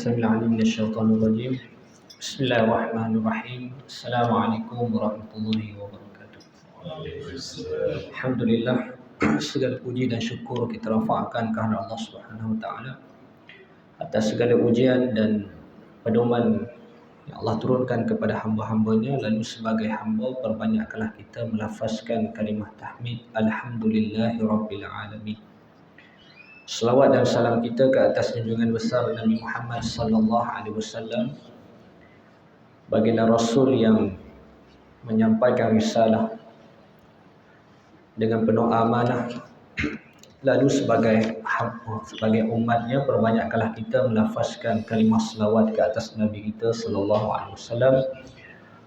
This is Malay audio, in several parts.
السميع العليم من الشيطان الرجيم. بسم الله الرحمن الرحيم. السلام عليكم ورحمة الله wabarakatuh. Alhamdulillah, segala puji dan syukur kita rafa'kan kepada Allah Subhanahu wa taala atas segala ujian dan pedoman yang Allah turunkan kepada hamba-hambanya. Lalu sebagai hamba, perbanyakkanlah kita melafazkan kalimah tahmid Alhamdulillahi Rabbil Alamin. Selawat dan salam kita ke atas junjungan besar Nabi Muhammad sallallahu alaihi wasallam, baginda Rasul yang menyampaikan risalah dengan penuh amanah. Lalu sebagai umatnya, perbanyakkanlah kita melafazkan kalimah selawat ke atas Nabi kita sallallahu alaihi wasallam.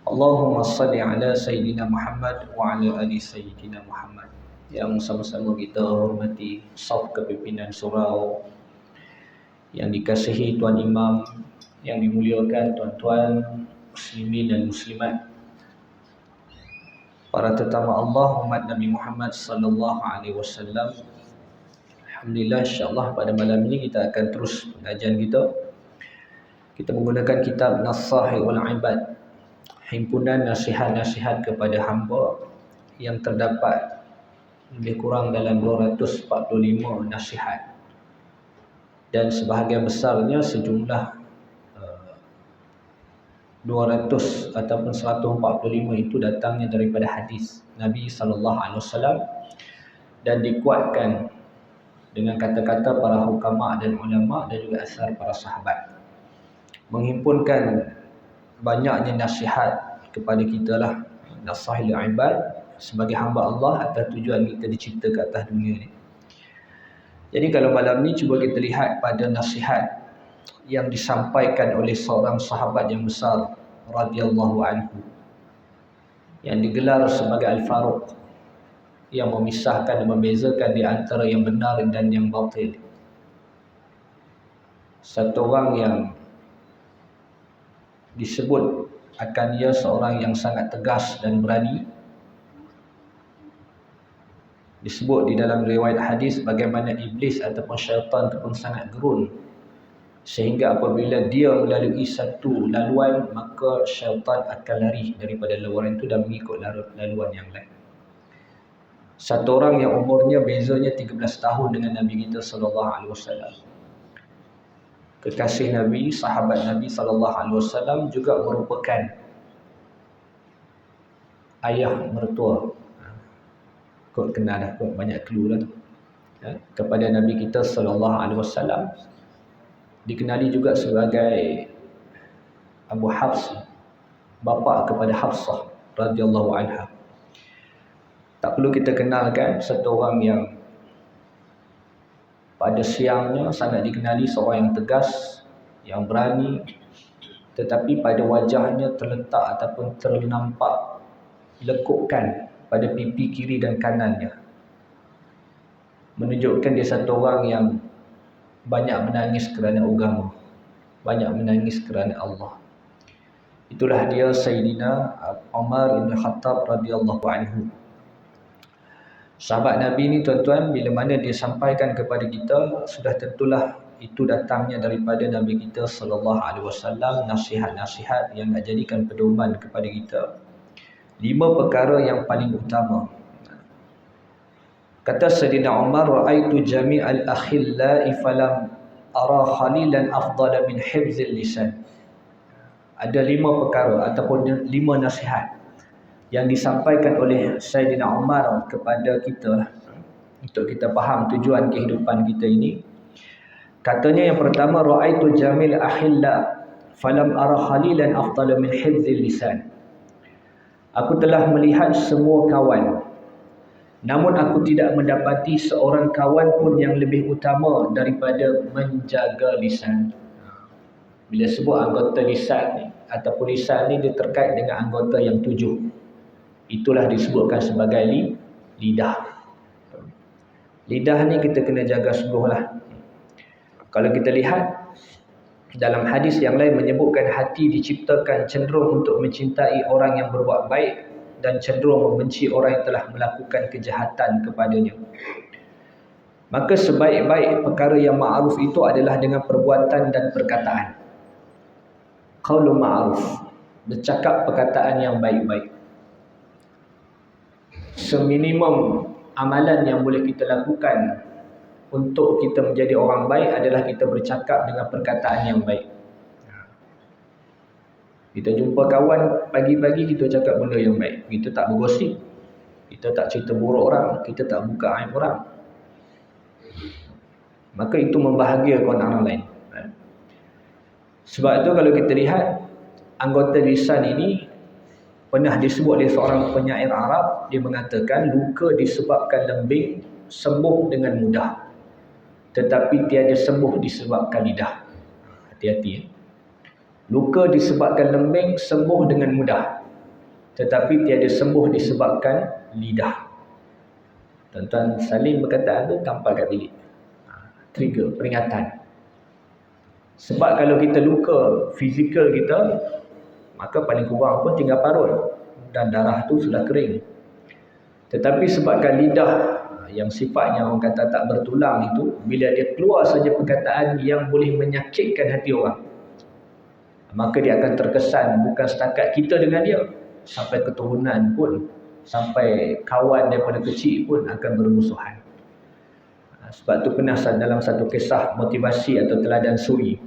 Allahumma salli ala Sayyidina Muhammad wa ala ali Sayyidina Muhammad. Yang sama-sama kita hormati saf kepimpinan surau, yang dikasihi Tuan Imam, yang dimuliakan tuan-tuan muslimin dan muslimat, para tetamu Allah umat Nabi Muhammad sallallahu alaihi wasallam. Alhamdulillah, insya-Allah pada malam ini kita akan terus pengajian kita. Kita menggunakan kitab Nas-Sahih wal Ibad, himpunan nasihat-nasihat kepada hamba, yang terdapat lebih kurang dalam 245 nasihat, dan sebahagian besarnya sejumlah 200 ataupun 145 itu datangnya daripada hadis Nabi sallallahu alaihi wasallam dan dikuatkan dengan kata-kata para hukama dan ulama dan juga asar para sahabat. Menghimpunkan banyaknya nasihat kepada kita lah, Nas-Sahih wal Ibad, sebagai hamba Allah atas tujuan kita dicipta ke atas dunia ni. Jadi kalau malam ni cuba kita lihat pada nasihat yang disampaikan oleh seorang sahabat yang besar radhiyallahu anhu, yang digelar sebagai Al-Faruq, yang memisahkan dan membezakan di antara yang benar dan yang batil. Satu orang yang disebut akan dia seorang yang sangat tegas dan berani. Disebut di dalam riwayat hadis bagaimana iblis ataupun syaitan itu pun sangat gerun, sehingga apabila dia melalui satu laluan, maka syaitan akan lari daripada laluan itu dan mengikut laluan yang lain. Satu orang yang umurnya bezanya 13 tahun dengan Nabi kita sallallahu alaihi wasallam, kekasih Nabi, sahabat Nabi sallallahu alaihi wasallam, juga merupakan ayah mertua. Kau kenal dah, kau banyak clue dah tu. Kepada Nabi kita sallallahu alaihi wasallam, dikenali juga sebagai Abu Hafs, bapa kepada Hafsah radhiyallahu anha. Tak perlu kita kenalkan, satu orang yang pada siangnya sangat dikenali seorang yang tegas, yang berani, tetapi pada wajahnya terletak ataupun ternampak lekukan pada pipi kiri dan kanannya, menunjukkan dia satu orang yang banyak menangis kerana agama, banyak menangis kerana Allah. Itulah dia Sayyidina Umar bin Khattab radhiyallahu anhu. Sahabat Nabi ni tuan-tuan, bila mana dia sampaikan kepada kita, sudah tentulah itu datangnya daripada Nabi kita sallallahu alaihi wasallam, nasihat-nasihat yang nak jadikan pedoman kepada kita. 5 perkara yang paling utama. Kata Sayyidina Umar, ra'aitu jami'al akhilla'i falam ara khalilan afdala min hifzil lisan. Ada 5 perkara ataupun 5 nasihat yang disampaikan oleh Sayyidina Umar kepada kita untuk kita faham tujuan kehidupan kita ini. Katanya yang pertama, ra'aitu jamil akhilla falam ara khalilan afdala min hifzil lisan. Aku telah melihat semua kawan, namun aku tidak mendapati seorang kawan pun yang lebih utama daripada menjaga lisan. Bila sebut anggota lisan ni, ataupun lisan ni, dia terkait dengan anggota yang 7. Itulah disebutkan sebagai lidah. Lidah ni kita kena jaga sungguhlah. Kalau kita lihat dalam hadis yang lain menyebutkan hati diciptakan cenderung untuk mencintai orang yang berbuat baik dan cenderung membenci orang yang telah melakukan kejahatan kepadanya. Maka sebaik-baik perkara yang ma'ruf itu adalah dengan perbuatan dan perkataan. qaulun ma'ruf, bercakap perkataan yang baik-baik. Seminimum amalan yang boleh kita lakukan untuk kita menjadi orang baik adalah kita bercakap dengan perkataan yang baik. Kita jumpa kawan pagi-pagi, kita cakap benda yang baik. Kita tak bergosip, kita tak cerita buruk orang, kita tak buka aib orang. Maka itu membahagiakan orang lain. Sebab itu kalau kita lihat anggota lisan ini pernah disebut oleh seorang penyair Arab, dia mengatakan luka disebabkan lembing sembuh dengan mudah, tetapi tiada sembuh disebabkan lidah. Hati-hati ya. Luka disebabkan lembing sembuh dengan mudah, tetapi tiada sembuh disebabkan lidah. Tuan-tuan Salim perkataan tu tampal kat bilik. Trigger, peringatan. Sebab kalau kita luka fizikal kita, maka paling kurang pun tinggal parut dan darah tu sudah kering. Tetapi sebabkan lidah yang sifatnya orang kata tak bertulang itu, bila dia keluar saja perkataan yang boleh menyakitkan hati orang, maka dia akan terkesan bukan setakat kita dengan dia, sampai keturunan pun, sampai kawan daripada kecil pun akan bermusuhan. Sebab tu pernah dalam satu kisah motivasi atau teladan suri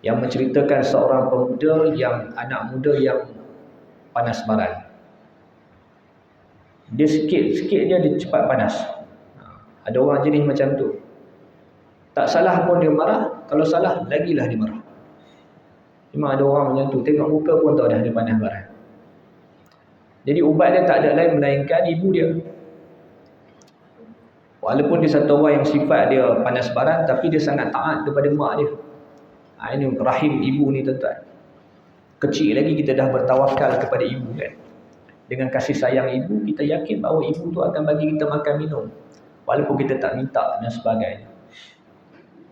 yang menceritakan seorang pemuda yang anak muda yang panas baran. Dia sikit-sikit dia cepat panas. Ada orang jenis macam tu. Tak salah pun dia marah, kalau salah lagilah dia marah. Memang ada orang macam tu, tengok muka pun tahu dah dia panas baran. Jadi ubat dia tak ada lain melainkan ibu dia. Walaupun dia satu orang yang sifat dia panas baran, tapi dia sangat taat kepada mak dia. Ini rahim ibu ni tuan-tuan. Kecil lagi kita dah bertawakal kepada ibu kan. Dengan kasih sayang ibu, kita yakin bahawa ibu tu akan bagi kita makan minum, walaupun kita tak minta dan sebagainya.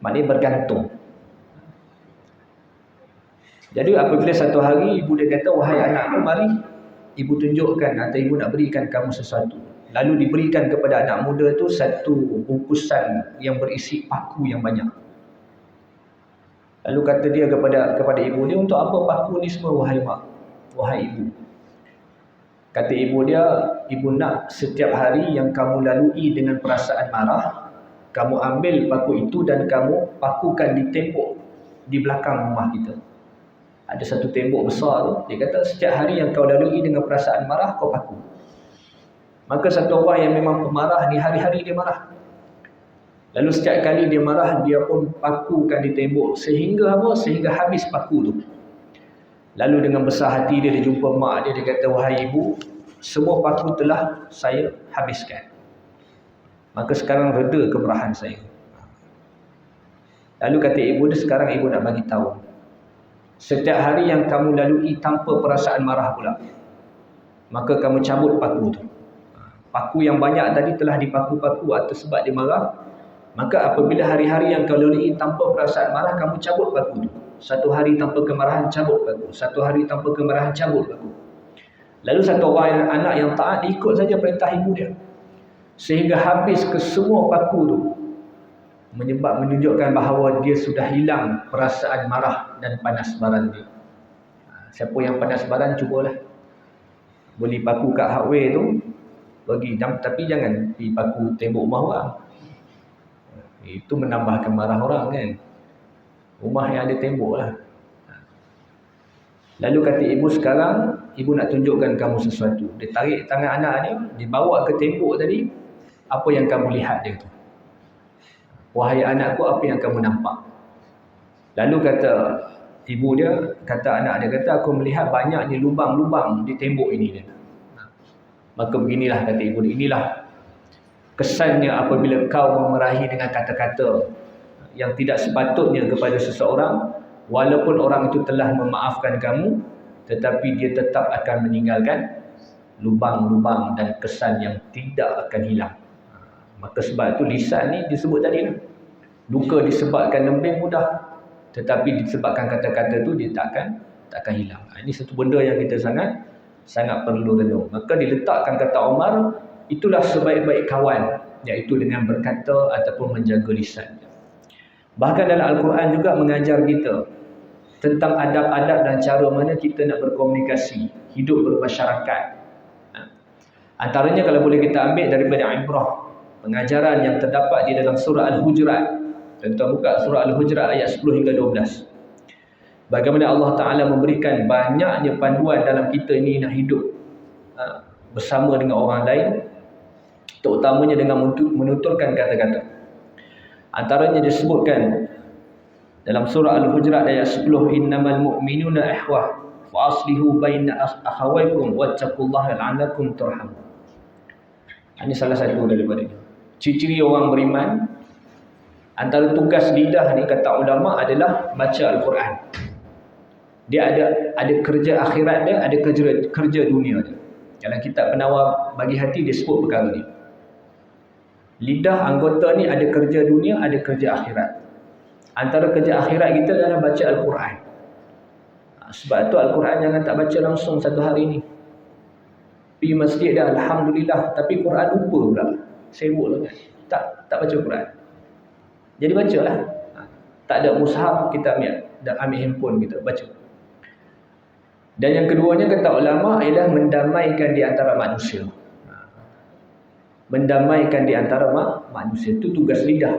Maknanya bergantung. Jadi apabila satu hari ibu dia kata, wahai anakku, mari ibu tunjukkan atau ibu nak berikan kamu sesuatu. Lalu diberikan kepada anak muda tu satu bungkusan yang berisi paku yang banyak. Lalu kata dia kepada ibu dia, untuk apa paku ni semua wahai mak, wahai ibu? Kata ibu dia, ibu nak setiap hari yang kamu lalui dengan perasaan marah, kamu ambil paku itu dan kamu pakukan di tembok di belakang rumah kita. Ada satu tembok besar tu, dia kata setiap hari yang kau lalui dengan perasaan marah, kau paku. Maka satu orang yang memang pemarah ni, hari-hari dia marah. Lalu setiap kali dia marah, dia pun pakukan di tembok. Sehingga apa? Sehingga habis paku tu. Lalu dengan besar hati dia jumpa mak dia, dia kata, wahai ibu, semua paku telah saya habiskan. Maka sekarang reda kemarahan saya. Lalu kata ibu dia, sekarang ibu nak bagi tahu. Setiap hari yang kamu lalui tanpa perasaan marah pula, maka kamu cabut paku tu. Paku yang banyak tadi telah dipaku-paku atas sebab dia marah. Maka apabila hari-hari yang kau lalui tanpa perasaan marah, kamu cabut paku tu. Satu hari tanpa kemarahan, cabut paku. Satu hari tanpa kemarahan, cabut paku. Lalu satu orang anak yang taat ikut saja perintah ibu dia, sehingga habis ke semua paku tu, menunjukkan bahawa dia sudah hilang perasaan marah dan panas baran dia. Siapa yang panas baran, cubalah beli paku kat hardware tu, bagi, tapi jangan pergi paku tembok rumah orang. Itu menambahkan marah orang kan. Rumah yang ada tembok lah. Lalu kata ibu, sekarang ibu nak tunjukkan kamu sesuatu. Dia tarik tangan anak ni, dibawa ke tembok tadi. Apa yang kamu lihat dia tu? Wahai anakku, apa yang kamu nampak? Lalu kata ibu dia, kata anak dia, kata aku melihat banyaknya lubang-lubang di tembok ini dia. Maka beginilah kata ibu dia, inilah kesannya apabila kau memarahi dengan kata-kata yang tidak sepatutnya kepada seseorang, walaupun orang itu telah memaafkan kamu, tetapi dia tetap akan meninggalkan lubang-lubang dan kesan yang tidak akan hilang. Maka sebab itu lisan ni disebut tadi lah. Luka disebabkan lembing mudah, tetapi disebabkan kata-kata tu dia takkan hilang. Ini satu benda yang kita sangat perlu renung. Maka diletakkan kata Umar, itulah sebaik-baik kawan, iaitu dengan berkata ataupun menjaga lisan. Bahkan dalam Al-Quran juga mengajar kita tentang adab-adab dan cara mana kita nak berkomunikasi, hidup bermasyarakat. Antaranya kalau boleh kita ambil daripada ibrah, pengajaran yang terdapat di dalam surah Al-Hujurat. Tuan-tuan buka surah Al-Hujurat ayat 10 hingga 12. Bagaimana Allah Ta'ala memberikan banyaknya panduan dalam kita ini nak hidup bersama dengan orang lain, terutamanya dengan menuturkan kata-kata. Antaranya disebutkan dalam surah Al-Hujurat ayat 10, innamal mu'minuna ikhwah fa aslihu baina akhawaykum wattaqullaha la'allakum turhamun. Ini salah satu daripada ciri-ciri orang beriman. Antara tugas lidah ni kata ulama adalah baca Al-Quran. Dia ada kerja akhirat dia, ada kerja dunia dia. Dalam kitab Penawar Bagi Hati dia sebut perkara ni. Lidah anggota ni ada kerja dunia, ada kerja akhirat. Antara kerja akhirat kita adalah baca Al-Quran. Sebab tu Al-Quran jangan tak baca langsung satu hari ni. Pergi masjid dah alhamdulillah, tapi Quran lupa pula. Sibuk lah kan. Tak baca Quran. Jadi bacalah. Tak ada mushaf, kita ambil handphone kita baca. Dan yang keduanya kata ulama ialah mendamaikan di antara manusia. Mendamaikan di antara manusia, itu tugas lidah.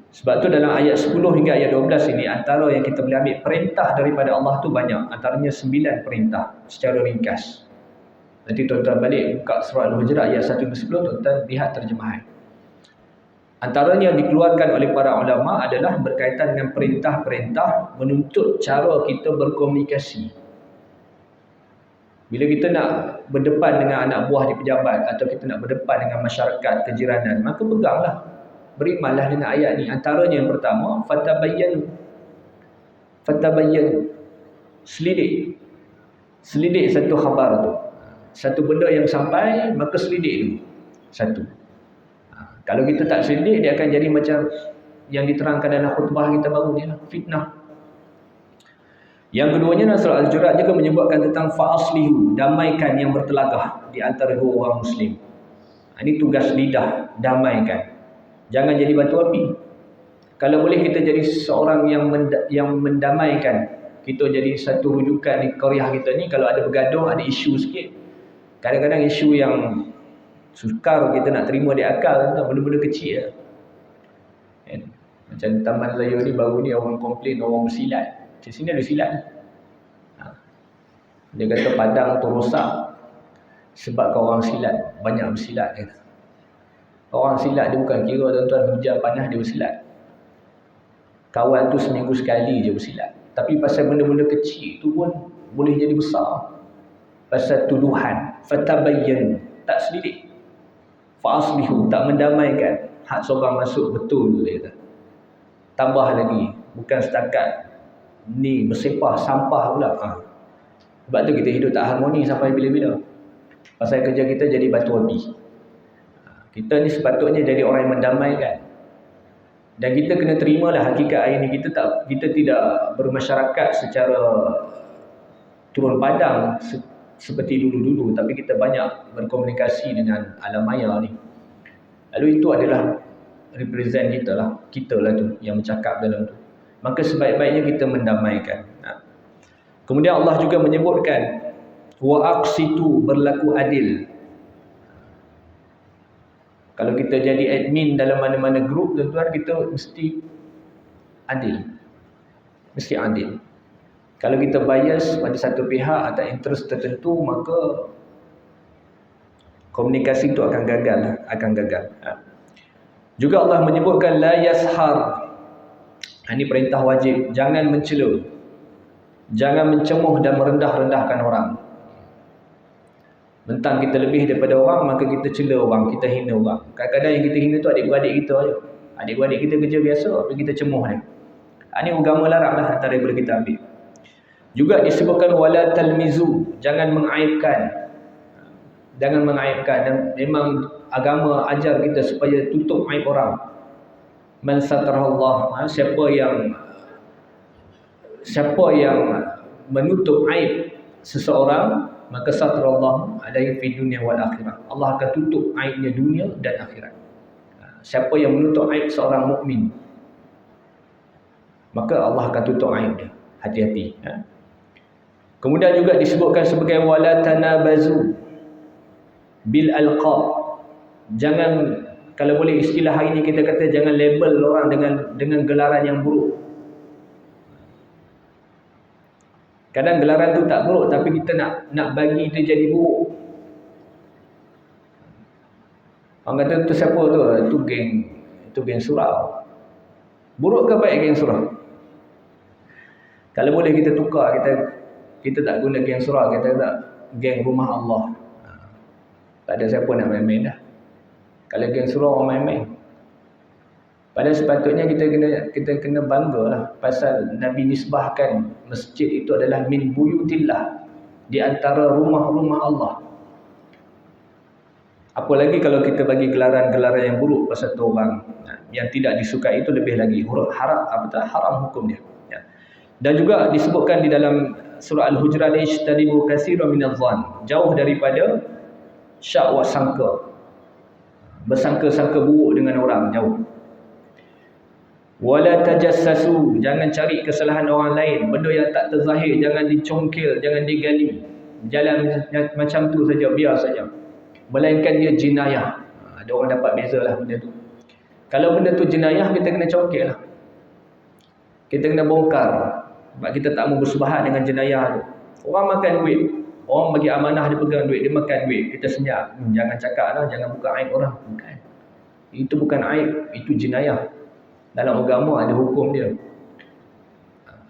Sebab tu dalam ayat 10 hingga ayat 12 ini, antara yang kita boleh ambil perintah daripada Allah tu banyak. Antaranya 9 perintah secara ringkas. Nanti tuan-tuan balik buka surah Al-Hujurat ayat 1 hingga 10, tuan-tuan lihat terjemahan. Antaranya yang dikeluarkan oleh para ulama adalah berkaitan dengan perintah-perintah menuntut cara kita berkomunikasi. Bila kita nak berdepan dengan anak buah di pejabat atau kita nak berdepan dengan masyarakat kejiranan, maka peganglah, berimanlah dengan ayat ni. Antaranya yang pertama, fatabayyanu. Selidik satu khabar tu. Satu benda yang sampai, maka selidik dulu. Satu. Kalau kita tak selidik, dia akan jadi macam yang diterangkan dalam khutbah kita baru ni lah, fitnah. Yang keduanya, surah Al-Hujurat juga menyebutkan tentang fa'aslihu, damaikan yang bertelagah di antara dua orang Muslim. Ini tugas lidah, damaikan. Jangan jadi batu api. Kalau boleh kita jadi seorang yang mendamaikan. Kita jadi satu rujukan di Korea kita ni, kalau ada bergaduh, ada isu sikit. Kadang-kadang isu yang sukar kita nak terima di akal, benda-benda kecil lah. Macam Taman Raya ni baru ni orang komplain orang bersilat. Di sini ada silat. Dia kata padang tu rosak sebab orang silat, banyak bersilat. Orang silat dia bukan kira tuan-tuan hujan panas dia bersilat. Kawan tu seminggu sekali je bersilat. Tapi pasal benda-benda kecil tu pun boleh jadi besar. Pasal tuduhan, fatabayyan, tak selidik. Fa'aslihu, tak mendamaikan. Hak seorang masuk betul dia kata. Tambah lagi, bukan setakat ni bersepah sampah pula. Sebab tu kita hidup tak harmoni sampai bila-bila. Pasal kerja kita jadi batu api. Kita ni sepatutnya jadi orang yang mendamaikan. Dan kita kena terimalah hakikat hari ni. Kita tidak bermasyarakat secara turun padang seperti dulu-dulu, tapi kita banyak berkomunikasi dengan alam maya ni. Lalu itu adalah represent kita lah tu yang bercakap dalam tu. Maka sebaik-baiknya kita mendamaikan. Kemudian Allah juga menyebutkan wa aqsitu, berlaku adil. Kalau kita jadi admin dalam mana-mana grup, tuan-tuan, kita mesti adil. Mesti adil. Kalau kita bias pada satu pihak atau interest tertentu, maka komunikasi itu akan gagal. Juga Allah menyebutkan la yashar. Ini perintah wajib, jangan mencela. Jangan mencemuh dan merendah-rendahkan orang. Mentang kita lebih daripada orang, maka kita cela orang, kita hina orang. Kadang-kadang yang kita hina tu adik-beradik kita aja. Adik-beradik kita kerja biasa, tapi kita cemuh dia. Ini agama larang lah antara yang boleh kita ambil. Juga disebutkan wala talmizu, jangan mengaibkan. Jangan mengaibkan, dan memang agama ajar kita supaya tutup aib orang. Man satarallah, siapa yang menutup aib seseorang, maka satarallah alaihi fi dunya wal akhirah. Allah akan tutup aibnya dunia dan akhirat. Siapa yang menutup aib seorang mukmin, maka Allah akan tutup aib dia. Hati-hati. Kemudian juga disebutkan sebagai wala tanabazu bil alqab. Jangan, kalau boleh istilah hari ini kita kata, jangan label orang dengan gelaran yang buruk. Kadang gelaran tu tak buruk tapi kita nak bagi itu jadi buruk. Orang kata tu siapa tu? Itu geng surau. Buruk ke baik geng surau? Kalau boleh kita tukar, kita tak guna geng surau, kita tak geng rumah Allah. Tak ada siapa nak main-main dah. Kalau geng surau orang main-main. Padahal sepatutnya kita kena banggalah pasal Nabi nisbahkan masjid itu adalah min buyutillah, di antara rumah-rumah Allah. Apalagi kalau kita bagi gelaran-gelaran yang buruk pasal tu orang yang tidak disukai, itu lebih lagi haram hukum dia. Dan juga disebutkan di dalam surah Al-Hujurat, ijtanibu katsiran minadh-dhann, jauh daripada syak wa sangka, bersangka-sangka buruk dengan orang, jauh. Wala tajassasu, jangan cari kesalahan orang lain, benda yang tak terzahir jangan dicongkil, jangan digali. Jalan macam tu saja, biar saja, melainkan dia jinayah. Ada orang dapat bezalah benda tu. Kalau benda tu jenayah, kita kena congkil lah, kita kena bongkar, sebab kita tak mau bersubahat dengan jenayah tu. Orang makan duit, orang bagi amanah, dia pegang duit, dia makan duit, kita senyap, jangan cakap lah, jangan buka aib orang. Bukan, itu bukan aib, itu jenayah. Dalam agama ada hukum dia.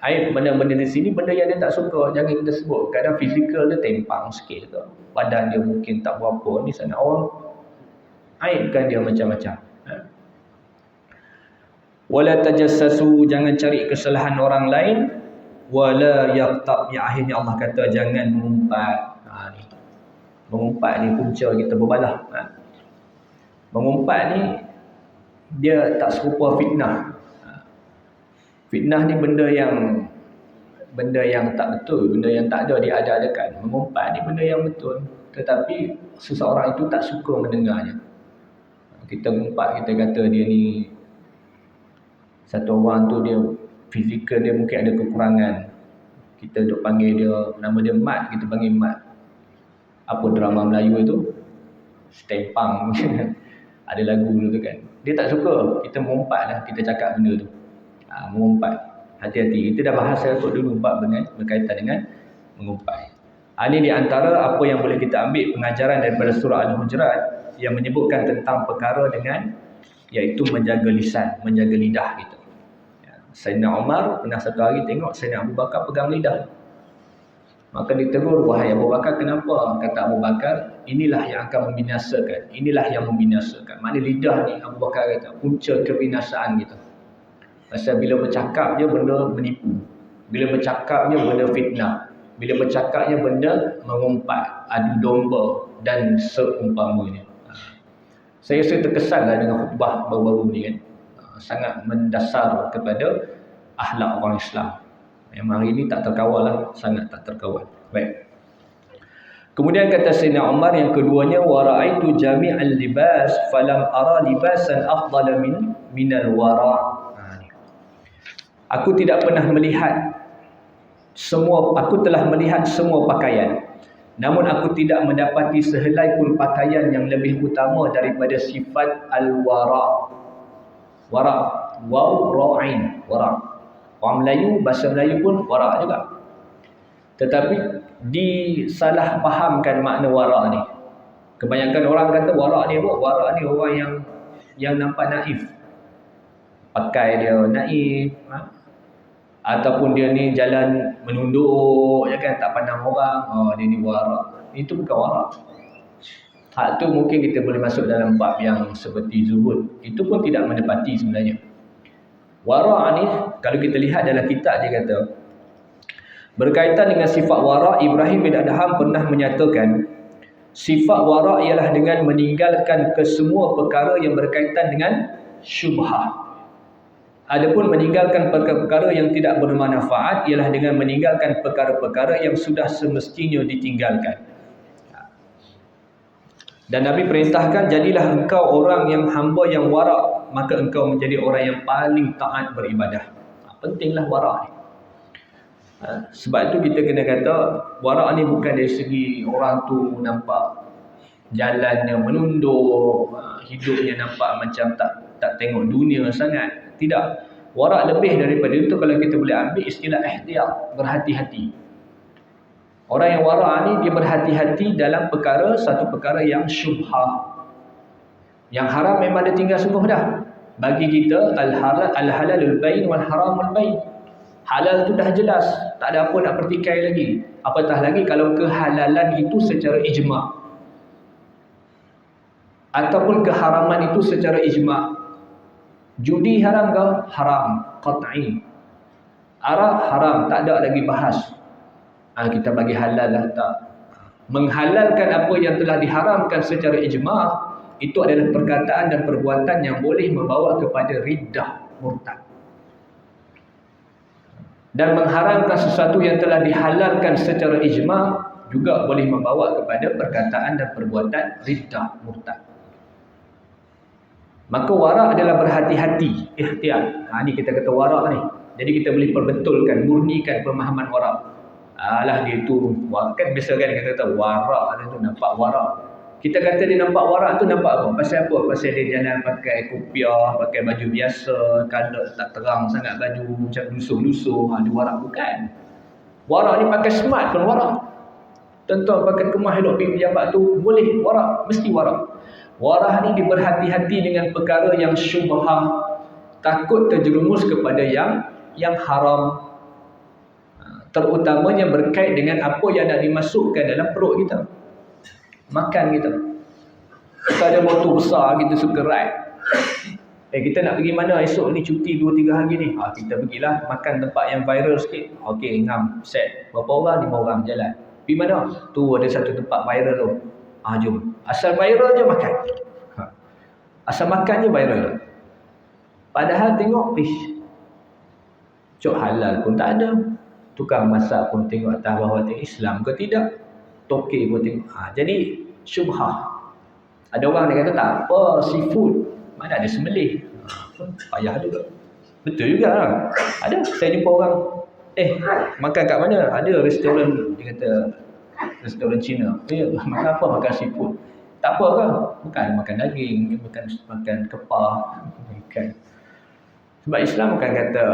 Aib benda-benda di sini, benda yang dia tak suka, jangan kita sebut. Kadang fizikal dia tempang sikit ke, badan dia mungkin tak berapa, ni sana orang aibkan dia macam-macam. Wala tajassasu, jangan cari kesalahan orang lain. Wala yaqtab, ya akhirnya Allah kata jangan mengumpat. Ni mengumpat ni punca kita berbalah. Mengumpat ni dia tak serupa fitnah. Fitnah ni benda yang tak betul, benda yang tak ada diada-adakan. Mengumpat ni benda yang betul, tetapi seseorang itu tak suka mendengarnya. Kita mengumpat, kita kata dia ni, satu orang tu dia fizikal dia mungkin ada kekurangan, kita duk panggil dia, nama dia Mat, kita panggil Mat. Apa drama Melayu itu, Stempang ada lagu dulu tu kan, dia tak suka, kita mengumpat lah, kita cakap benda tu. Mengumpat, hati-hati, kita dah bahas kot dulu berkaitan dengan mengumpat. Ini di antara apa yang boleh kita ambil pengajaran daripada surah Al-Hujurat yang menyebutkan tentang perkara dengan, iaitu menjaga lisan, menjaga lidah kita. Sayyidina Umar pernah satu hari tengok Sayyidina Abu Bakar pegang lidah, maka ditegur, wahai Abu Bakar, kenapa? Kata Abu Bakar, inilah yang akan membinasakan, inilah yang membinasakan. Maknanya lidah ni, Abu Bakar kata, punca kebinasaan kita. Pasal bila bercakap je benda menipu, bila bercakap je benda fitnah, bila bercakapnya benda mengumpat, adu domba dan seumpamanya. Saya rasa terkesanlah dengan khutbah baru-baru ni kan, sangat mendasar kepada akhlak orang Islam. Yang hari ini tak terkawal lah, sangat tak terkawal. Baik. Kemudian kata Sayyidina Umar yang keduanya, wa ra'aitu jami'al libas falam ara libasan afdala minal wara'. Aku tidak pernah melihat aku telah melihat semua pakaian, namun aku tidak mendapati sehelai pun pakaian yang lebih utama daripada sifat al-wara'. Wara', waw, ra'in, wara'. Orang Melayu, bahasa Melayu pun wara' juga. Tetapi disalah fahamkan makna wara' ni. Kebanyakan orang kata wara' ni apa? Wara' ni orang yang nampak naif. Pakai dia naif, ataupun dia ni jalan menunduk, ya kan, tak pandang orang, dia ni wara'. Itu bukan wara'. Hak tu mungkin kita boleh masuk dalam bab yang seperti zuhud. Itu pun tidak menepati sebenarnya. Wara' ni kalau kita lihat dalam kitab, dia kata berkaitan dengan sifat wara', Ibrahim bin Adham pernah menyatakan sifat wara' ialah dengan meninggalkan kesemua perkara yang berkaitan dengan syubhah. Adapun meninggalkan perkara-perkara yang tidak bermanfaat ialah dengan meninggalkan perkara-perkara yang sudah semestinya ditinggalkan. Dan Nabi perintahkan, jadilah engkau orang yang hamba yang wara', maka engkau menjadi orang yang paling taat beribadah. Pentinglah warak ni. Sebab tu kita kena kata warak ni bukan dari segi orang tu nampak jalannya menunduk, hidupnya nampak macam tak tengok dunia sangat. Tidak. Warak lebih daripada itu kalau kita boleh ambil istilah ihtiyat, berhati-hati. Orang yang warak ni dia berhati-hati dalam satu perkara yang syubhah. Yang haram memang dia tinggal sungguh dah. Bagi kita al-halalul bain wal haramul bain. Halal tu dah jelas, tak ada apa nak pertikai lagi. Apatah lagi kalau kehalalan itu secara ijma' ataupun keharaman itu secara ijma'. Judi haram ke? Haram qat'i. Arak haram, tak ada lagi bahas. Kita bagi halal lah tak. Menghalalkan apa yang telah diharamkan secara ijma' itu adalah perkataan dan perbuatan yang boleh membawa kepada riddah, murtad. Dan mengharamkan sesuatu yang telah dihalalkan secara ijma' juga boleh membawa kepada perkataan dan perbuatan riddah, murtad. Maka warak adalah berhati-hati, ihtiyat. Ni kita kata warak ni. Jadi kita boleh perbetulkan, murnikan pemahaman warak. Alah dia tu, kan biasa kan kita kata warak tu nampak warak. Kita kata dia nampak warak tu nampak apa? Pasal apa? Pasal dia jalan pakai kopiah, pakai baju biasa, colour tak terang sangat baju, macam lusuh-lusuh. Dia warak bukan. Warak ni pakai smart pun warak. Tuan-tuan pakai kemah elok pergi pejabat tu, boleh warak, mesti warak. Warak ni dia berhati-hati dengan perkara yang syubhah, takut terjerumus kepada yang haram. Terutamanya berkait dengan apa yang nak dimasukkan dalam perut kita. Makan kita. Kita ada motor besar, kita suka ride. Kita nak pergi mana esok ni, cuti 2-3 hari ni. Kita pergilah makan tempat yang viral sikit. Okey, ngam, set. Berapa orang? 5 orang jalan. Pergi mana? Tu ada satu tempat viral tu. Jom. Asal viral je makan. Asal makan je viral. Padahal tengok, cok halal pun tak ada. Tukang masak pun tengok atas bawah tengok Islam ke tidak. Tokek pun tengok. Jadi syubhah. Ada orang dia kata tak apa, seafood. Mana ada sembelih. Payah juga. Betul juga lah. Ada. Saya jumpa orang. Makan kat mana? Ada restoran. Dia kata restoran Cina. Makan apa? Makan seafood. Tak apa ke? Bukan makan daging. Makan kepah. Bukan. Sebab Islam bukan kata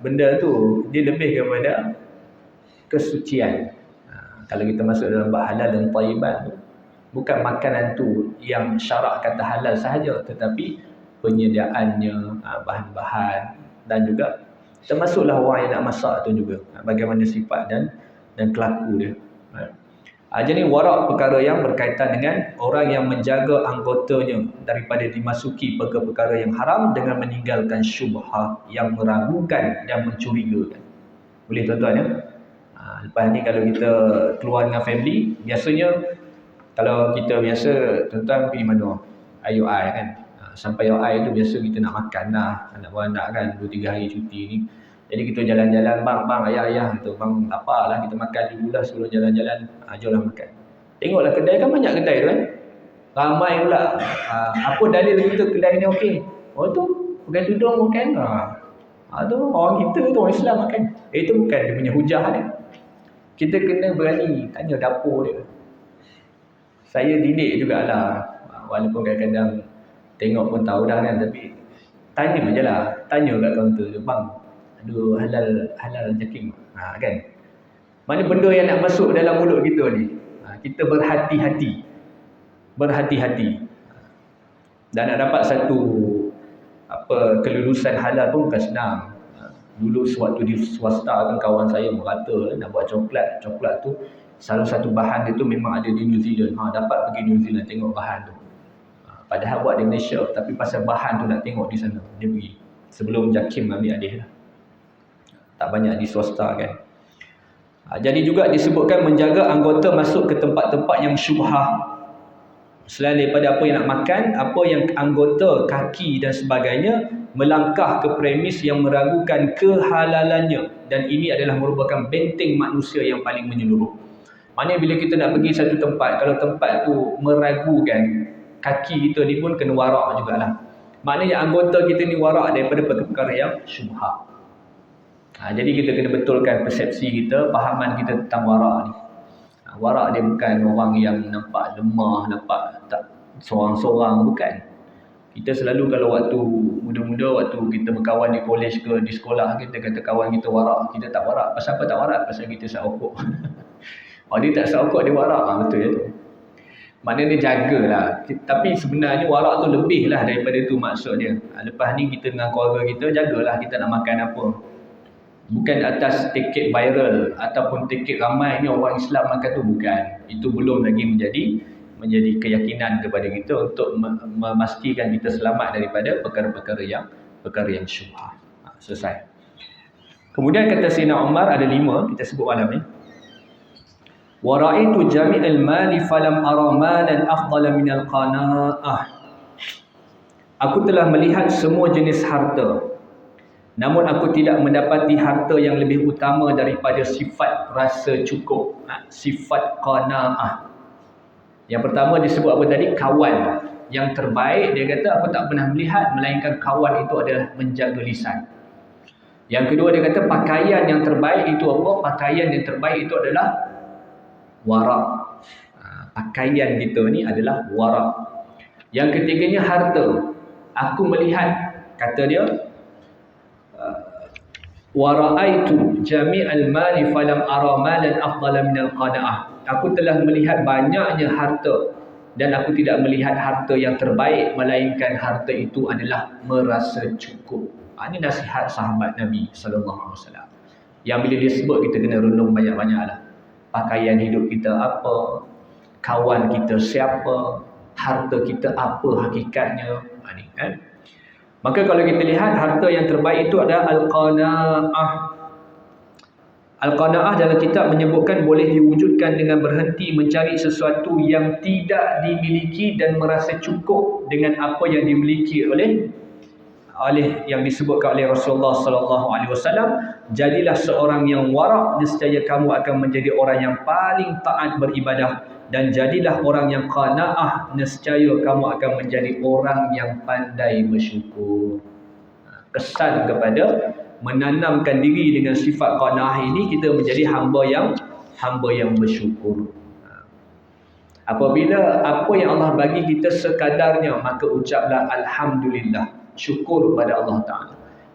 benda tu. Dia lebih kepada kesucian. Kalau kita masuk dalam bab halal dan thayyibat, bukan makanan tu yang syarak kata halal sahaja, tetapi penyediaannya, bahan-bahan, dan juga termasuklah orang yang nak masak tu juga, bagaimana sifat dan kelaku dia. Jadi warak perkara yang berkaitan dengan orang yang menjaga anggotanya daripada dimasuki perkara-perkara yang haram dengan meninggalkan syubhah yang meragukan dan mencurigakan. Boleh tuan-tuan ya? Lepas ni kalau kita keluar dengan family, biasanya kalau kita biasa, tuan-tuan pergi mana? IOI kan? Sampai IOI tu biasa kita nak makan lah, anak-anak kan, 2-3 hari cuti ni. Jadi kita jalan-jalan, bang, ayah, tu bang, lapar lah, kita makan dululah sebelum jalan-jalan. Jomlah makan. Tengoklah kedai kan, banyak kedai tu kan? Ramai pula. Apa dalil kita kedai ni okey? Tu pakai tudung makan. Tu orang kita tu, orang Islam makan. Itu bukan dia punya hujah dia. Kita kena berani tanya dapur dia. Saya didik jugalah. Walaupun kadang-kadang tengok pun tahu dah kan. Tapi tanya je lah. Tanya kat kaunter tu. Bang, ada halal jaking kan? Mana benda yang nak masuk dalam mulut kita ni? Kita berhati-hati. Dan nak dapat satu kelulusan halal pun bukan senang. Dulu sewaktu di swasta kan, kawan saya merata nak buat coklat tu salah satu bahan dia tu memang ada di New Zealand. Dapat pergi New Zealand tengok bahan tu. Padahal buat di Malaysia, tapi pasal bahan tu nak tengok di sana, dia pergi. Sebelum Jakim ambil alih lah. Tak banyak di swasta kan. Jadi juga disebutkan menjaga anggota masuk ke tempat-tempat yang syubhah. Selain daripada apa yang nak makan, apa yang anggota, kaki dan sebagainya, melangkah ke premis yang meragukan kehalalannya. Dan ini adalah merupakan benteng manusia yang paling menyeluruh. Maknanya bila kita nak pergi satu tempat, kalau tempat tu meragukan, kaki kita ni pun kena warak jugalah. Maknanya anggota kita ni warak daripada perkara yang syubhah. Jadi kita kena betulkan persepsi kita, pahaman kita tentang warak ni. Warak dia bukan orang yang nampak lemah, nampak tak seorang-seorang, bukan. Kita selalu kalau waktu muda-muda, waktu kita berkawan di kolej ke di sekolah, kita kata kawan kita warak, kita tak warak. Pasal apa tak warak? Pasal kita sat rokok. Dia tak sat rokok, dia warak. Betul ya tu. Maknanya dia jagalah. Tapi sebenarnya warak tu lebih lah daripada tu maksud dia. Lepas ni kita dengan keluarga kita, jagalah kita nak makan apa. Bukan atas tiket viral ataupun tiket ramai ni orang Islam makan tu, bukan. Itu belum lagi menjadi keyakinan kepada kita untuk memastikan kita selamat daripada perkara-perkara yang syubhat. Selesai. Kemudian kata Sayyidina Umar, ada 5 kita sebut malam ni. Wa ra'aitu jami'al mali falam ara malan afdala minal qanaa'ah. Aku telah melihat semua jenis harta, namun aku tidak mendapati harta yang lebih utama daripada sifat rasa cukup, sifat qanaa'ah. Yang pertama disebut apa tadi? Kawan yang terbaik. Dia kata aku tak pernah melihat melainkan kawan itu adalah menjaga lisan. Yang kedua dia kata pakaian yang terbaik itu apa? Pakaian yang terbaik itu adalah warak. Pakaian kita ni adalah warak. Yang ketiganya harta. Aku melihat, kata dia, wa ra'aitu jami'al mali falam ara malan afdala minal qanaa'ah. Aku telah melihat banyaknya harta dan aku tidak melihat harta yang terbaik melainkan harta itu adalah merasa cukup. Ini nasihat sahabat Nabi sallallahu alaihi wasallam. Yang bila dia sebut, kita kena renung banyak-banyaklah. Pakaian hidup kita apa, kawan kita siapa, harta kita apa hakikatnya. Ini kan. Maka kalau kita lihat harta yang terbaik itu adalah al-qanaa'ah. Al-qanaa'ah dalam kitab menyebutkan boleh diwujudkan dengan berhenti mencari sesuatu yang tidak dimiliki dan merasa cukup dengan apa yang dimiliki oleh yang disebutkan oleh Rasulullah sallallahu alaihi wasallam. Jadilah seorang yang warak, nescaya kamu akan menjadi orang yang paling taat beribadah, dan jadilah orang yang qanaa'ah, nescaya kamu akan menjadi orang yang pandai bersyukur. Kesan kepada menanamkan diri dengan sifat qanaa'ah ini, kita menjadi hamba yang bersyukur. Apabila apa yang Allah bagi kita sekadarnya, maka ucaplah alhamdulillah, syukur pada Allah Ta'ala.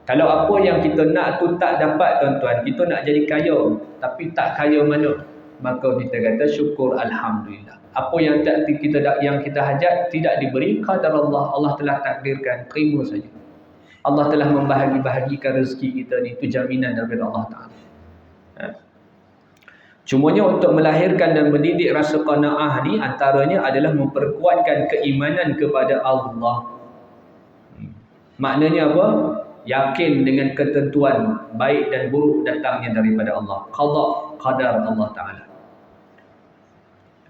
Kalau apa yang kita nak tu tak dapat, tuan-tuan, kita nak jadi kaya tapi tak kaya mana, maka kita kata syukur alhamdulillah. Apa yang kita hajat tidak diberi, qadar Allah telah takdirkan, terima saja. Allah telah membahagi-bahagikan rezeki kita ni, itu jaminan daripada Allah Ta'ala. Cumanya untuk melahirkan dan mendidik rasa qanaa'ah ni, antaranya adalah memperkuatkan keimanan kepada Allah. Maknanya apa? Yakin dengan ketentuan baik dan buruk datangnya daripada Allah. Qada, qadar Allah Ta'ala.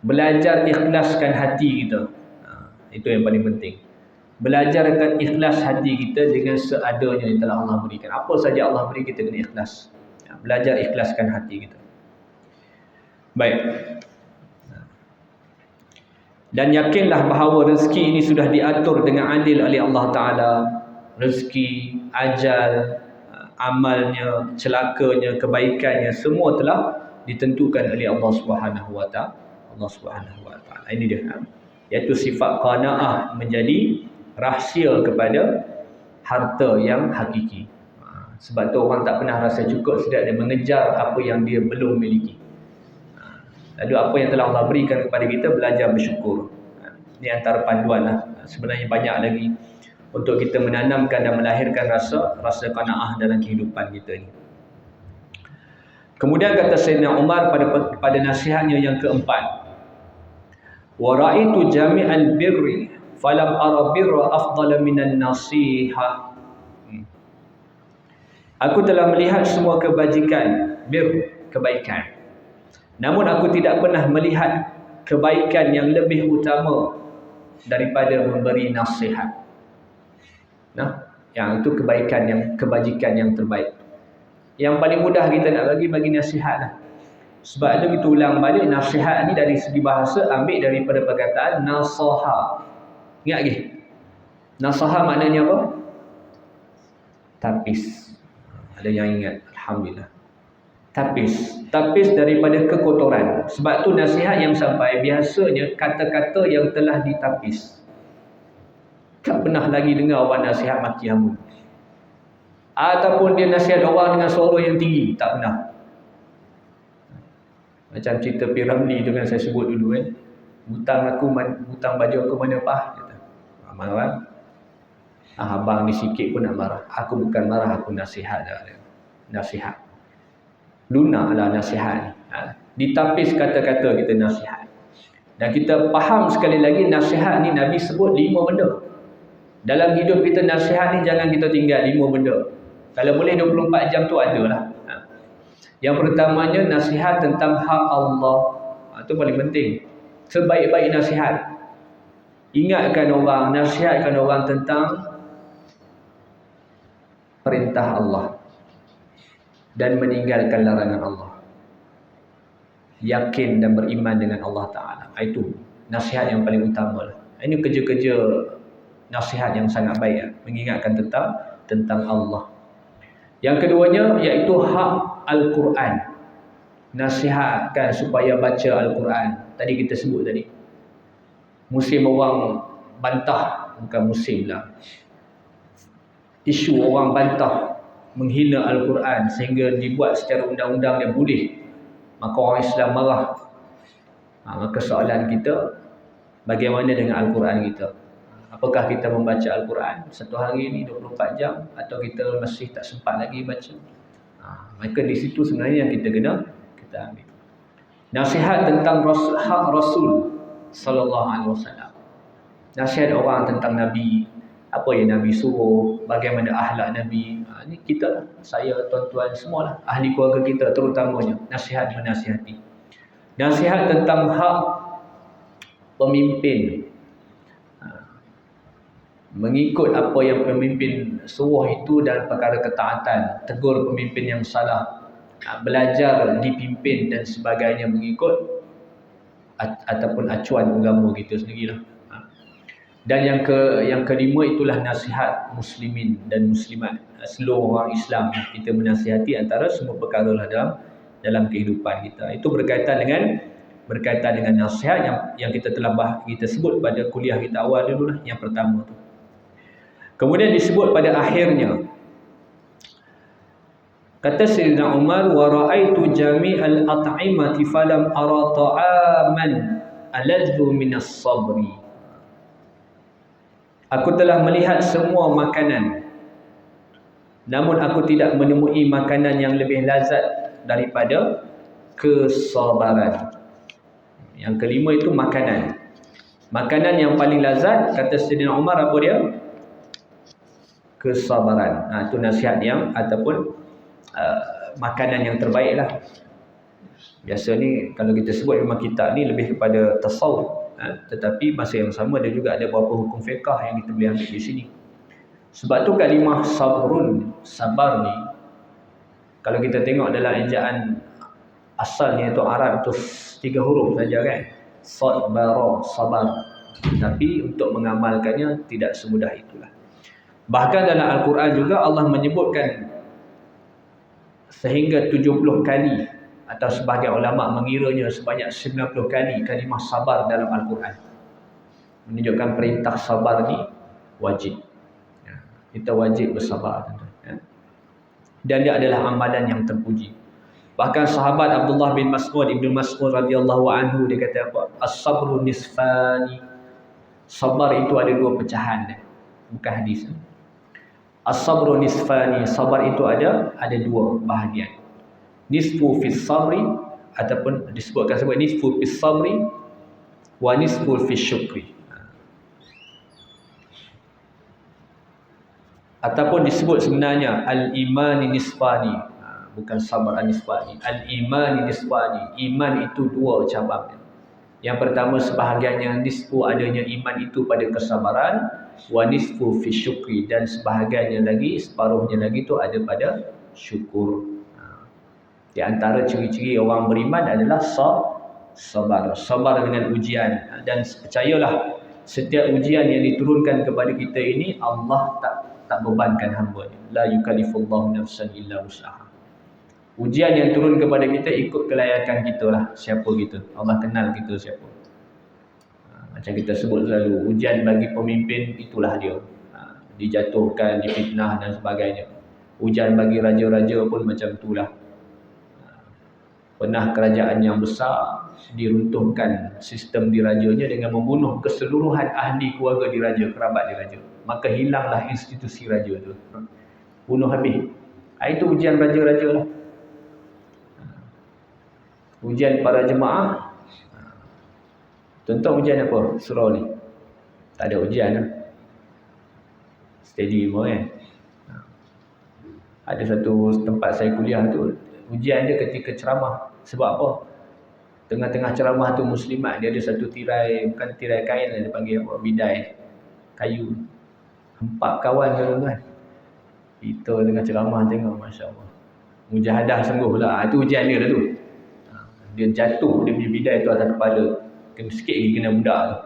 Belajar ikhlaskan hati kita. Itu yang paling penting. Belajar akan ikhlas hati kita dengan seadanya yang telah Allah berikan. Apa saja Allah beri, kita kena ikhlas. Belajar ikhlaskan hati kita. Baik. Dan yakinlah bahawa rezeki ini sudah diatur dengan adil oleh Allah Ta'ala. Rezeki, ajal, amalnya, celakanya, kebaikannya, semua telah ditentukan oleh Allah Subhanahu wa Ta'ala. Allah Subhanahu wa Ta'ala. Ini dia. Iaitu sifat qanaa'ah menjadi rahsia kepada harta yang hakiki. Sebab tu orang tak pernah rasa cukup sedang dia mengejar apa yang dia belum miliki. Lalu apa yang telah Allah berikan kepada kita, belajar bersyukur. Ini antara panduan lah. Sebenarnya banyak lagi untuk kita menanamkan dan melahirkan rasa qanaa'ah dalam kehidupan kita ni. Kemudian kata Sayyidina Umar pada nasihatnya yang keempat, wa ra'aitu jami'al birri falam ara birra afdala minan nasihah. Aku telah melihat semua kebajikan, kebaikan. Namun aku tidak pernah melihat kebaikan yang lebih utama daripada memberi nasihat. Yang itu kebajikan yang terbaik. Yang paling mudah kita nak bagi nasihat lah. Sebab itu kita ulang balik, nasihat ni dari segi bahasa ambil daripada perkataan nasaha. Ingat lagi? Nasaha maknanya apa? Tapis. Ada yang ingat? Alhamdulillah. Tapis daripada kekotoran. Sebab tu nasihat yang sampai biasanya kata-kata yang telah ditapis. Tak pernah lagi dengar orang nasihat maki hamba. Ataupun dia nasihat orang dengan suara yang tinggi, tak pernah. Macam cerita Piramli tu kan saya sebut dulu kan. Hutang baju aku mana pah? Kata. Marah. Abang ni sikit pun nak marah. Aku bukan marah, aku nasihat dah. Nasihat. Lunak lah nasihat ni. Ditapis kata-kata kita nasihat. Dan kita faham sekali lagi nasihat ni Nabi sebut 5 benda. Dalam hidup kita nasihat ni jangan kita tinggal 5 benda. Kalau boleh 24 jam tu ada lah. Yang pertamanya nasihat tentang hak Allah. Itu paling penting. Sebaik-baik nasihat. Ingatkan orang, nasihatkan orang tentang perintah Allah. Dan meninggalkan larangan Allah. Yakin dan beriman dengan Allah Ta'ala. Itu nasihat yang paling utama lah. Ini kerja-kerja nasihat yang sangat baik. Mengingatkan tentang Allah. Yang keduanya iaitu hak Al-Quran. Nasihatkan supaya baca Al-Quran. Tadi kita sebut tadi. Musim orang bantah. Bukan musim lah. Isu orang bantah. Menghina Al-Quran. Sehingga dibuat secara undang-undang yang boleh. Maka orang Islam marah. Maka soalan kita. Bagaimana dengan Al-Quran kita? Apakah kita membaca Al-Quran satu hari ini 24 jam atau kita masih tak sempat lagi baca? Maka di situ sebenarnya yang kita ambil. Nasihat tentang hak Rasul sallallahu alaihi wasallam. Nasihat orang tentang Nabi, apa yang Nabi suruh, bagaimana akhlak Nabi. Ini kita, saya, tuan-tuan semualah, ahli keluarga kita terutamanya, nasihat menasihati. Nasihat tentang hak pemimpin. Mengikut apa yang pemimpin suruh itu dalam perkara ketaatan, tegur pemimpin yang salah, belajar dipimpin dan sebagainya mengikut ataupun acuan agama kita sendirilah. Dan yang kelima itulah nasihat muslimin dan muslimat, seluruh orang Islam. Kita menasihati antara semua perkara lah dalam kehidupan kita. Itu berkaitan dengan nasihat yang kita telah kita sebut pada kuliah kita awal dulu lah, yang pertama tu. Kemudian disebut pada akhirnya. Kata Sayyidina Umar, wa ra'aitu jami'al at'imati falam ara ta'aman aladzu minas sabri. Aku telah melihat semua makanan, namun aku tidak menemui makanan yang lebih lazat daripada kesabaran. Yang kelima itu makanan. Makanan yang paling lazat, kata Sayyidina Umar, apa dia? Kesabaran. Itu nasihat yang ataupun makanan yang terbaik lah. Biasa ni kalau kita sebut memang kitab ni lebih kepada tasawuf, tetapi masa yang sama ada juga ada beberapa hukum fiqah yang kita boleh ambil di sini. Sebab tu kalimah sabar ni, kalau kita tengok dalam ejaan asalnya itu Arab itu 3 huruf saja kan, sabara, sabar. Tapi untuk mengamalkannya tidak semudah itulah. Bahkan dalam Al-Quran juga Allah menyebutkan sehingga 70 kali, atau sebahagian ulama mengiranya sebanyak 90 kali kalimah sabar dalam Al-Quran. Menunjukkan perintah sabar ni wajib. Kita wajib bersabar. Dan dia adalah amalan yang terpuji. Bahkan sahabat Abdullah bin Mas'ud, Ibnu Mas'ud radhiyallahu anhu, dia kata apa? As-sabru nisfani. Sabar itu ada 2 pecahan. Bukan hadis. As-sabru nisfani, sabar itu ada 2 bahagian. Nisfu fis sabri, ataupun disebutkan sebagai nisfu fis sabri wa nisfu fis syukri. Ataupun disebut sebenarnya al-imani nisfani, bukan sabar nisfani. Al-imani nisfani, iman itu 2 cabang. Yang pertama sebahagiannya nisfu, adanya iman itu pada kesabaran, wa nisfu fi syukri, dan sebahagiannya lagi, separuhnya lagi itu ada pada syukur. Di antara ciri-ciri orang beriman adalah sabar. Sabar dengan ujian. Dan percayalah, setiap ujian yang diturunkan kepada kita ini Allah tak bebankan hamba-Nya. La yukallifullahu nafsan illa wus'aha. Ujian yang turun kepada kita ikut kelayakan kita lah, siapa kita. Allah kenal kita siapa. Macam kita sebut selalu, ujian bagi pemimpin itulah dia. Dijatuhkan, difitnah dan sebagainya. Ujian bagi raja-raja pun macam itulah. Pernah kerajaan yang besar diruntuhkan sistem dirajanya dengan membunuh keseluruhan ahli keluarga diraja, kerabat diraja. Maka hilanglah institusi raja tu. Bunuh habis. Itu ujian raja-raja lah. Ujian para jemaah. Contoh ujian apa? Surau ni. Tak ada ujian lah. Steady semua kan. Ada satu tempat saya kuliah tu, ujian dia ketika ceramah. Sebab apa? Tengah-tengah ceramah tu muslimat, dia ada satu tirai, bukan tirai kain lah, dia panggil apa? Bidai. Kayu. Empat kawan kan. Kita tengah ceramah tengok, Masya Allah. Mujahadah sungguh lah. Itu ujian dia lah tu. Dia jatuh, dia punya bidai tu atas kepala. Kena sikit lagi kena budak tu.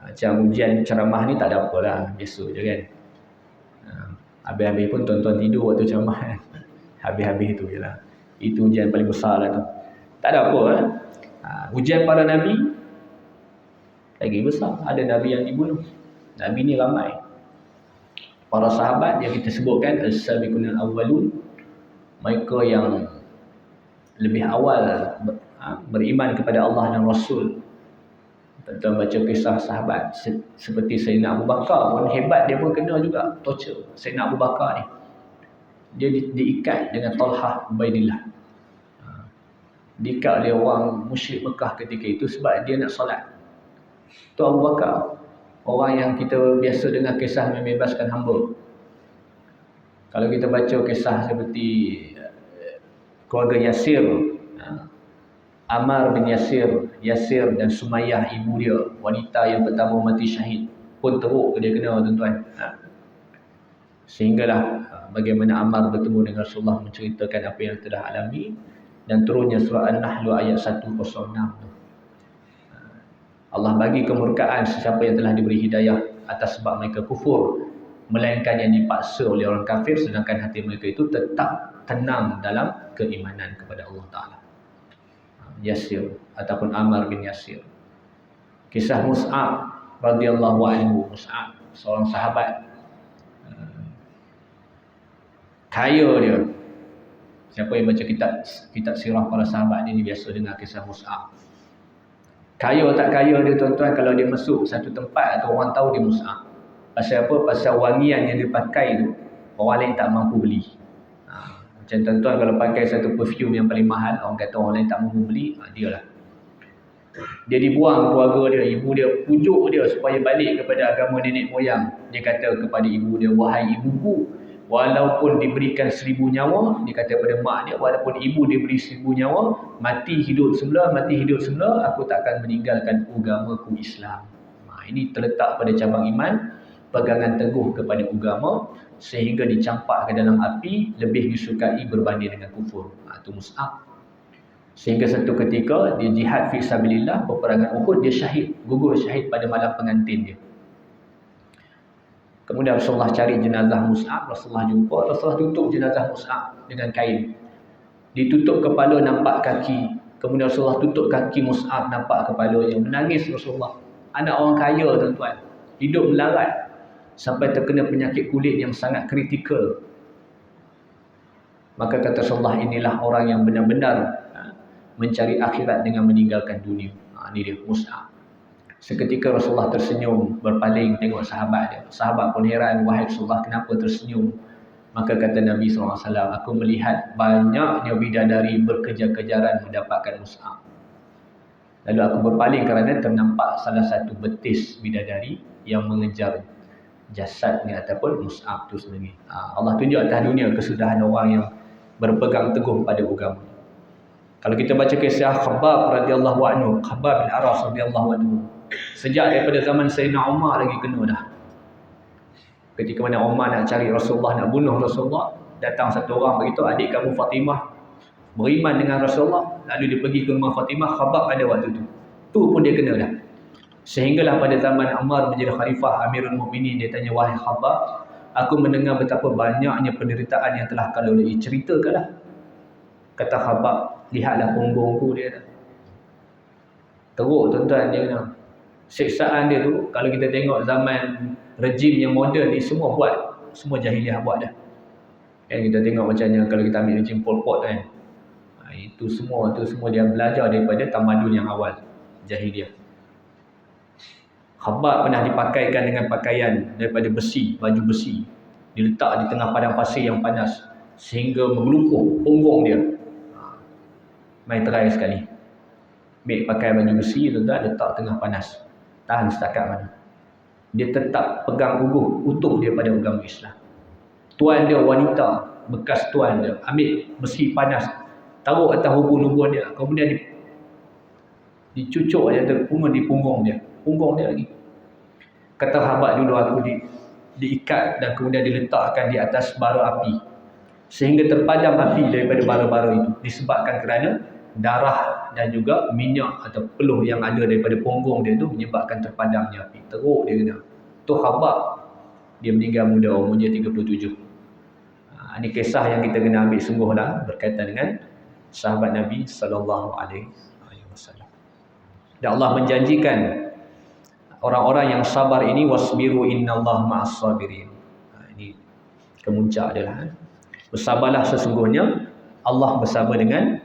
Macam ujian ceramah ni tak ada apa lah. Biasa je kan. Habis-habis pun tuan-tuan tidur waktu ceramah kan. Habis-habis tu je lah. Itu ujian paling besar lah tu. Tak ada apa kan. Ujian para Nabi lagi besar. Ada Nabi yang dibunuh. Nabi ni ramai. Para sahabat yang kita sebutkan as-sabiqunal awwalun, mereka yang lebih awal beriman kepada Allah dan Rasul. Tuan-tuan baca kisah sahabat seperti Sayyidina Abu Bakar pun hebat, dia pun kena juga torture. Sayyidina Abu Bakar ni dia diikat dengan Talhah Ubaidillah. Diikat oleh orang musyrik Mekah ketika itu sebab dia nak solat. Tu Abu Bakar, orang yang kita biasa dengar kisah membebaskan hamba. Kalau kita baca kisah seperti keluarga Yasir, Ammar bin Yasir dan Sumayyah ibu dia, wanita yang pertama mati syahid, pun teruk dia kena tuan-tuan. Sehinggalah bagaimana Ammar bertemu dengan Rasulullah, menceritakan apa yang telah alami, dan turunnya surah An-Nahl ayat 106 tu. Allah bagi kemurkaan sesiapa yang telah diberi hidayah atas sebab mereka kufur, melainkan yang dipaksa oleh orang kafir, sedangkan hati mereka itu tetap tenang dalam keimanan kepada Allah Ta'ala. Yasir ataupun Ammar bin Yasir. Kisah Mus'ab radhiyallahu anhu. Mus'ab seorang sahabat, kaya dia. Siapa yang baca kitab sirah para sahabat ni biasa dengar kisah Mus'ab. Kaya tak kaya dia tuan-tuan, kalau dia masuk satu tempat atau orang tahu dia Mus'ab. Pasal apa? Pasal wangian yang dia pakai tu orang lain tak mampu beli. Macam tuan-tuan kalau pakai satu perfume yang paling mahal, orang kata orang lain tak mampu beli, dia lah. Dia dibuang keluarga dia, ibu dia pujuk dia supaya balik kepada agama nenek moyang. Dia kata kepada ibu dia, wahai ibuku, walaupun diberikan 1000 nyawa, dia kata pada mak dia, walaupun ibu diberi 1000 nyawa, mati hidup semula, aku takkan meninggalkan agamaku Islam. Ini terletak pada cabang iman, pegangan teguh kepada agama, sehingga dicampak ke dalam api lebih disukai berbanding dengan kufur. Itu Mus'ab. Sehingga satu ketika dia jihad fi sabilillah, peperangan Uhud, dia syahid, gugur syahid pada malam pengantin dia. Kemudian Rasulullah cari jenazah Mus'ab, Rasulullah jumpa, Rasulullah tutup jenazah Mus'ab dengan kain. Ditutup kepala, nampak kaki. Kemudian Rasulullah tutup kaki Mus'ab, nampak kepalanya. Menangis Rasulullah. Anak orang kaya tuan-tuan, hidup melarat sampai terkena penyakit kulit yang sangat kritikal. Maka kata Rasulullah, inilah orang yang benar-benar mencari akhirat dengan meninggalkan dunia. Ini dia Mus'ab. Seketika Rasulullah tersenyum, berpaling tengok sahabat dia. Sahabat pun heran, wahai Rasulullah, kenapa tersenyum? Maka kata Nabi SAW, aku melihat banyaknya bidadari berkejar-kejaran mendapatkan Mus'ab. Lalu aku berpaling kerana ternampak salah satu betis bidadari yang mengejar jasadnya ataupun Mus'ab tu sendiri. Allah tunjuk atas dunia kesudahan orang yang berpegang teguh pada agama. Kalau kita baca kisah Khabbab radhiyallahu anhu, Khabbab bin Aras radhiyallahu anhu, sejak daripada zaman Sayyidina Umar lagi kena dah. Ketika mana Umar nak cari Rasulullah, nak bunuh Rasulullah, datang satu orang beritahu, adik kamu Fatimah beriman dengan Rasulullah. Lalu dia pergi ke rumah Fatimah. Khabbab ada waktu tu. Tu pun dia kena dah. Sehinggalah pada zaman Umar menjadi khalifah Amirul Mukminin, dia tanya, wahai Khabbab, aku mendengar betapa banyaknya penderitaan yang telah kau lalui, ceritakanlah. Kata Khabbab, lihatlah punggungku dia dah. Teruk tuan-tuan dia kena. Siksaan dia tu, kalau kita tengok zaman rejim yang moden ni, semua buat. Semua jahiliah buat dah. Kan kita tengok macamnya kalau kita ambil rejim Pol Pot kan. Itu semua dia belajar daripada tamadun yang awal, jahiliah. Khabbab pernah dipakaikan dengan pakaian daripada besi, baju besi. Diletak di tengah padang pasir yang panas. Sehingga melumpuh punggung dia. Mai try sekali. Ambil pakai baju besi, letak tengah panas. Tahan setakat mana. Dia tetap pegang utuh dia pada agama Islam. Tuan dia wanita, bekas tuan dia, ambil besi panas, taruh atas ubun-ubun dia, kemudian dicucuk dia di punggung dia lagi. Kata Khabbab, dulu aku diikat dan kemudian diletakkan di atas bara api, sehingga terpadam api daripada bara-bara itu, disebabkan kerana darah dan juga minyak atau peluh yang ada daripada punggung dia itu menyebabkan terpadamnya api. Teruk dia kena. Tu Khabbab, dia meninggal muda, umurnya 37. Ini kisah yang kita kena ambil sungguhlah berkaitan dengan sahabat Nabi sallallahu alaihi wasallam. Dan Allah menjanjikan orang-orang yang sabar ini, wasbiru innallaha ma'as sabirin. Ini kemuncak adalah bersabarlah, sesungguhnya Allah bersama dengan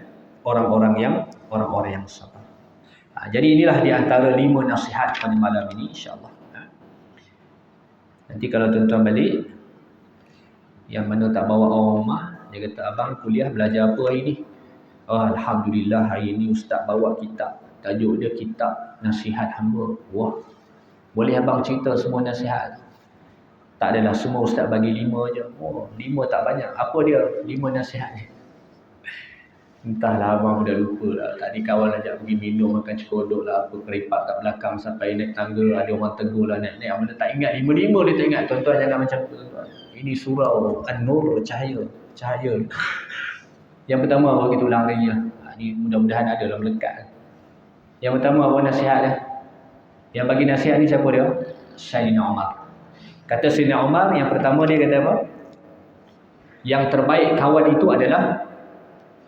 orang-orang yang sabar. Jadi inilah di antara 5 nasihat pada malam ini, insya-Allah. Nanti kalau tuan-tuan balik, yang mana tak bawa orang rumah, dia kata, abang kuliah belajar apa hari ni? Oh, alhamdulillah hari ni ustaz bawa kitab. Tajuk dia kitab nasihat hamba. Wah, boleh abang cerita semua nasihat? Tak adalah, semua ustaz bagi 5 je. Oh, 5 tak banyak. Apa dia 5 nasihat ni? Entahlah, abang dah lupa lah. Tadi kawan ajak pergi minum, makan cekodok lah, apa keripak kat belakang, sampai naik tangga ada orang tegur lah, naik-naik. Abang tak ingat 5-5 dia tak ingat. Tuan-tuan jangan macam tu, tuan-tuan. Ini surau An-Nur, cahaya. Yang pertama apa kita ulang lagi lah. Ini mudah-mudahan ada lah melekat. Yang pertama apa nasihat dia? Yang bagi nasihat ni siapa dia? Sayyidina Umar. Kata Sayyidina Umar, yang pertama dia kata apa? Yang terbaik kawan itu adalah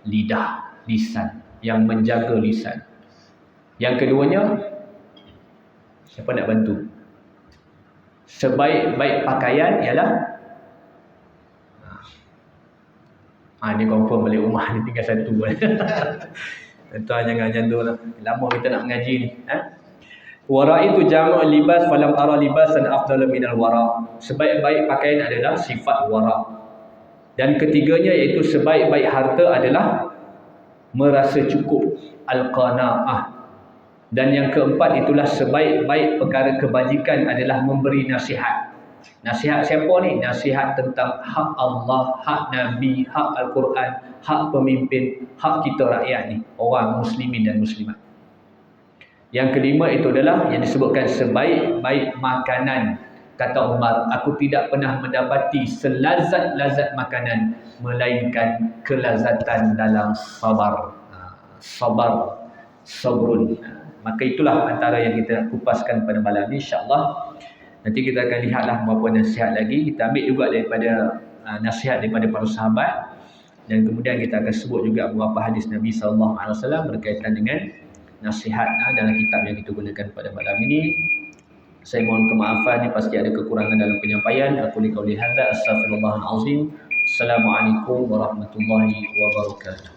lidah, lisan, yang menjaga lisan. Yang keduanya, siapa nak bantu? Sebaik-baik pakaian ialah ni confirm balik rumah ni tinggal satu. Tuan jangan macam tu lah. Lama kita nak mengaji ni. Wara itu jamak libas falam ara libasan afdal minal wara. Sebaik-baik pakaian adalah sifat wara. Dan ketiganya iaitu sebaik-baik harta adalah merasa cukup, al-qanaah. Dan yang keempat itulah sebaik-baik perkara kebajikan adalah memberi nasihat. Nasihat siapa ni? Nasihat tentang hak Allah, hak Nabi, hak Al-Quran, hak pemimpin, hak kita rakyat ni, orang muslimin dan muslimat. Yang kelima itu adalah yang disebutkan sebaik-baik makanan. Kata Umar, aku tidak pernah mendapati selazat-lazat makanan melainkan kelazatan dalam sabar. Sabrun. Maka itulah antara yang kita kupaskan pada malam ini, insya-Allah. Nanti kita akan lihatlah beberapa nasihat lagi. Kita ambil juga daripada nasihat daripada para sahabat, dan kemudian kita akan sebut juga beberapa hadis Nabi SAW berkaitan dengan nasihat dalam kitab yang kita gunakan pada malam ini. Saya mohon kemaafan jika pasti ada kekurangan dalam penyampaian. Aku liqauli hadza, astaghfirullahalazim. Assalamualaikum warahmatullahi wabarakatuh.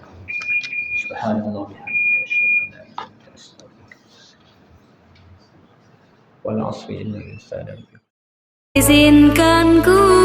Subhanallah bihamdihi, asyhadu an la ilaha illa anta, astaghfiruka wa atubu ilaik. Wal 'asri innal insana. Izinkan ku